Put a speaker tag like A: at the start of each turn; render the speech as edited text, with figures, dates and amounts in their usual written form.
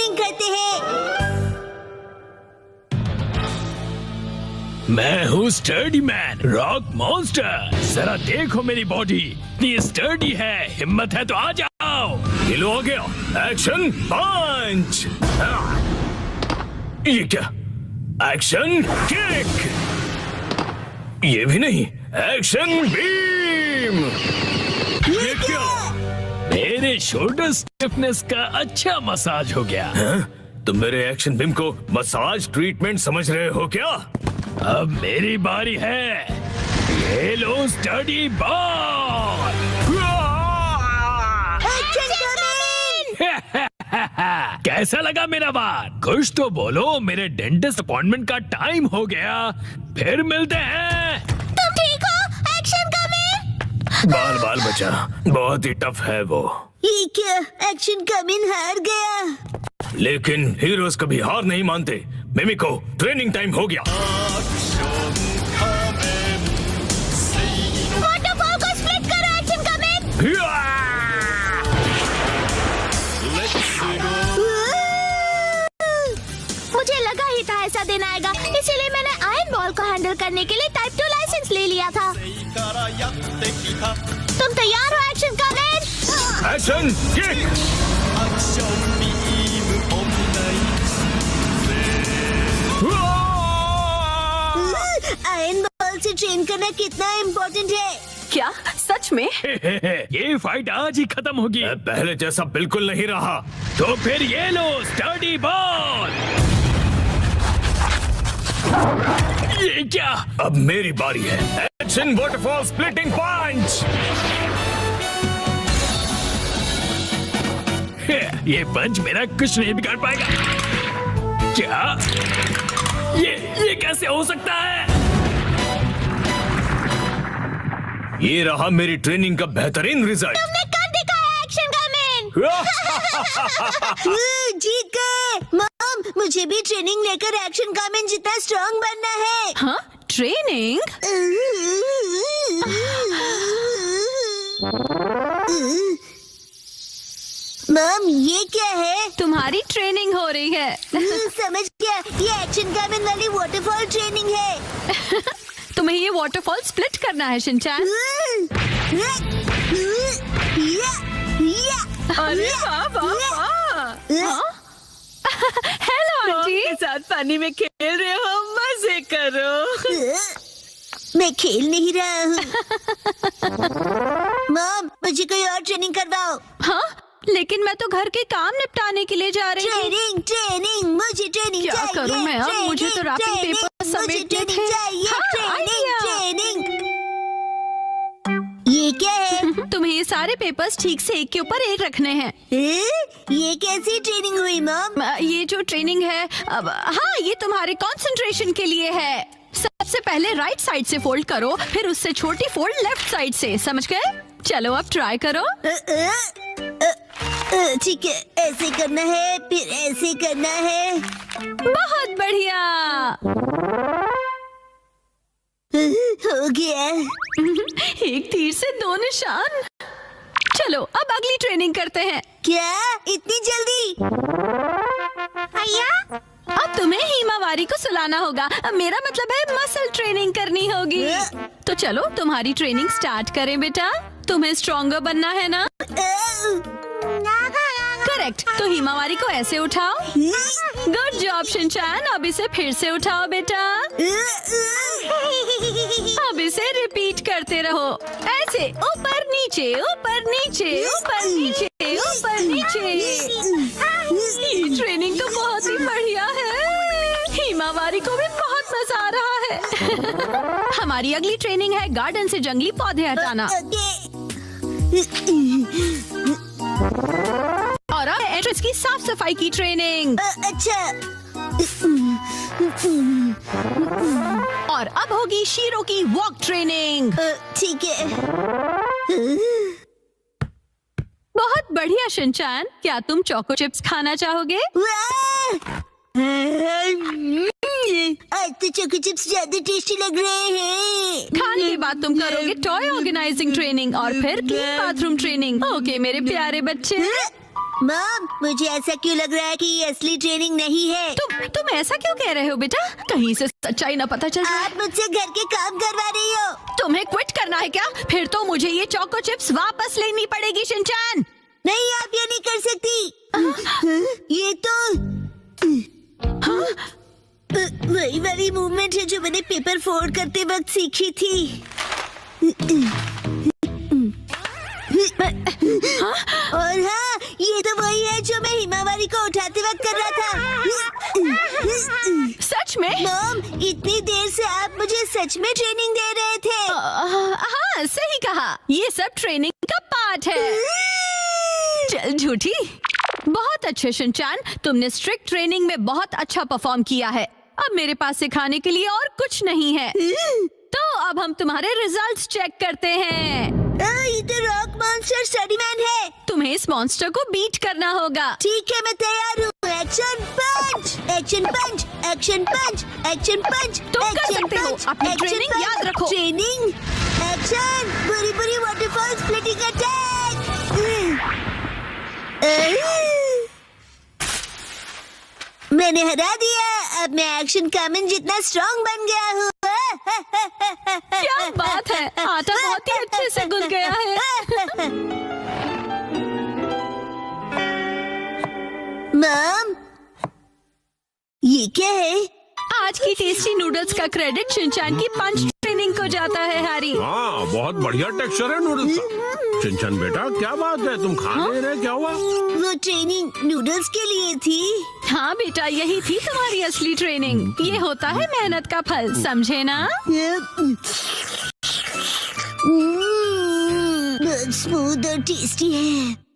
A: Training करते हैं।
B: मैं हूँ स्टर्डी मैन, रॉक मॉन्स्टर। जरा देखो मेरी बॉडी इतनी स्टर्डी है। हिम्मत है तो आ जाओ। ये लो आ गया। एक्शन पंच। ये क्या? Action kick. ये भी नहीं। Action beam. ये क्या? मेरे शोल्डर स्टिफनेस का अच्छा मसाज हो गया। तुम मेरे एक्शन बीम को मसाज ट्रीटमेंट समझ रहे हो क्या? अब मेरी बारी है। ये लो स्टडी बॉल। कैसा लगा मेरा बात? कुछ तो बोलो। मेरे डेंटिस्ट अपॉइंटमेंट का टाइम हो गया। फिर मिलते हैं।
A: तुम ठीक हो? Action coming.
B: बाल बाल बचा, बहुत ही टफ है वो।
A: ये क्या? एक्शन कमिंग हार गया।
B: लेकिन हीरोज कभी हार नहीं मानते। मिमिको, ट्रेनिंग टाइम हो गया।
A: वाटरफॉल को स्प्लिट करो। Action coming. मुझे लगा ही था ऐसा दिन आएगा, इसीलिए मैंने आयरन बॉल को हैंडल करने के लिए टाइप 2 लाइसेंस ले लिया था। तुम तैयार हो? Action coming.
B: Action kick.
A: Iron ball से ट्रेन करना कितना इम्पोर्टेंट है।
C: क्या सच में?
B: ये फाइट आज ही खत्म होगी। पहले जैसा बिल्कुल नहीं रहा। तो फिर ये लो स्टडी बॉल। ये क्या? अब मेरी बारी है। एक्शन वाटरफॉल स्प्लिटिंग पंच। ये पंच मेरा कुछ नहीं बिगाड़ पाएगा। क्या? ये कैसे हो सकता है? ये रहा मेरी ट्रेनिंग का बेहतरीन रिजल्ट।
A: तुमने कर दिखाया एक्शन कमिंग। जीत गए। मॉम, मुझे भी ट्रेनिंग लेकर एक्शन कमिंग जितना स्ट्रांग बनना है।
C: हाँ, ट्रेनिंग?
A: मॉम, ये क्या है?
C: तुम्हारी ट्रेनिंग हो रही है।
A: समझ गया, ये एक्शन कमिंग वाली वाटरफॉल ट्रेनिंग है।
C: तुम्हें ये वाटरफॉल स्प्लिट करना है शिनचैन। अरे वाह वाह वाह। Hello aunty.
D: के साथ पानी में खेल रहे हो, मजे करो।
A: मैं खेल नहीं रहा हूँ। मॉम, मुझे कोई और ट्रेनिंग करवाओ।
C: हाँ, लेकिन मैं तो घर के काम निपटाने के लिए जा रही हूँ।
A: ट्रेनिंग ट्रेनिंग, मुझे ट्रेनिंग
C: क्या
A: चाहिए।
C: करूँ मैं अब? मुझे तो रैपिंग
A: ट्रेनिंग,
C: पेपर
A: मुझे
C: समेटने
A: ट्रेनिंग
C: थे।
A: चाहिए।
C: हाँ,
A: ट्रेनिंग
C: आइडिया।
A: ट्रेनिंग। ये क्या है?
C: तुम्हें ये सारे पेपर्स ठीक से एक के ऊपर एक रखने हैं।
A: ये कैसी ट्रेनिंग हुई मॉम?
C: ये जो ट्रेनिंग है, हाँ, ये तुम्हारे कंसंट्रेशन के लिए है। सबसे पहले राइट साइड से फोल्ड करो, फिर उससे छोटी फोल्ड लेफ्ट साइड से। समझ गए? चलो अब ट्राई करो।
A: ठीक है, ऐसे करना है, फिर ऐसे करना है।
C: बहुत बढ़िया।
A: हो गया।
C: एक तीर से दो निशान। चलो अब अगली ट्रेनिंग करते हैं।
A: क्या इतनी जल्दी? भैया,
C: अब तुम्हें हिमावारी को सुलाना होगा। मेरा मतलब है मसल ट्रेनिंग करनी होगी। तो चलो तुम्हारी ट्रेनिंग स्टार्ट करें बेटा। तुम्हें स्ट्रॉन्गर बनना है ना? करेक्ट। तो हिमावारी को ऐसे उठाओ। Good job Shinchan. अब इसे फिर से उठाओ बेटा। अब इसे रिपीट करते रहो। ऐसे ऊपर नीचे ऊपर नीचे ऊपर नीचे ऊपर नीचे। ये ट्रेनिंग तो बहुत ही बढ़िया है। हिमावारी को भी बहुत मजा आ रहा है। हमारी अगली ट्रेनिंग है गार्डन से जंगली पौधे हटाना। और अब एंट्रेंस की साफ सफाई की ट्रेनिंग।
A: अच्छा।
C: और अब होगी शीरो की वॉक ट्रेनिंग।
A: ठीक है।
C: बहुत बढ़िया शिनचैन। क्या तुम चोको चिप्स खाना चाहोगे?
A: आज तो चोको चिप्स ज्यादा टेस्टी लग रहे हैं।
C: खाने के बाद तुम करोगे टॉय ऑर्गेनाइजिंग ट्रेनिंग और फिर क्लीन बाथरूम ट्रेनिंग। ओके मेरे प्यारे बच्चे।
A: मॉम, मुझे ऐसा क्यों लग रहा है कि ये असली ट्रेनिंग नहीं है?
C: तुम ऐसा क्यों कह रहे हो बेटा? कहीं से सच्चाई ना पता चल जाए।
A: आप मुझसे घर के काम करवा रही हो।
C: तुम्हें क्विट करना है क्या? फिर तो मुझे ये चोको चिप्स वापस लेनी पड़ेगी शिनचैन।
A: नहीं, आप ये नहीं कर सकती। ये तो वही वाली मूवमेंट है जो मैंने पेपर फोल्ड करते वक्त सीखी थी। और हाँ, ये तो वही है जो मैं हिमावारी को उठाते वक्त कर रहा था।
C: सच में?
A: मॉम, इतनी देर से आप मुझे सच में ट्रेनिंग दे रहे थे।
C: हाँ, सही कहा। ये सब ट्रेनिंग का पार्ट है। चल झूठी। बहुत अच्छे शिनचैन, तुमने स्ट्रिक्ट ट्रेनिंग में बहुत अच्छा परफॉर्म किया है। अब मेरे पास सिखाने के लिए और कुछ नहीं है। तो अब हम तुम्हारे रिजल्ट्स चेक करते हैं।
A: ये तो रॉक मॉन्स्टर स्टडीमैन है।
C: तुम्हें इस मॉन्स्टर को बीट करना होगा।
A: ठीक है, मैं तैयार हूँ। एक्शन पंच, एक्शन पंच, एक्शन पंच, एक्शन पंच।
C: तुम कर सकते हो। अपनी ट्रेनिंग याद रखो।
A: ट्रेनिंग, एक्शन, बुरी बुरी वाटरफॉल स्प्लिटिंग अटैक। मैंने हरा दिया। अब मैं एक्शन कामन जितना स्ट्रॉन्ग बन गया हूँ।
C: क्या बात है, आटा बहुत ही अच्छे से गूंथ गया है।
A: मॉम, ये क्या है?
C: आज की टेस्टी नूडल्स का क्रेडिट शिनचैन की पंच ट्रेनिंग को जाता है हैरी।
E: हाँ, बहुत बढ़िया टेक्सचर है नूडल्स का। शिनचैन बेटा, क्या बात है, तुम खा नहीं रहे, क्या हुआ?
A: वो ट्रेनिंग नूडल्स के लिए थी।
C: हाँ बेटा, यही थी तुम्हारी असली ट्रेनिंग। ये होता है मेहनत का फल, समझे ना?
A: बहुत स्मूथ और टेस्टी है।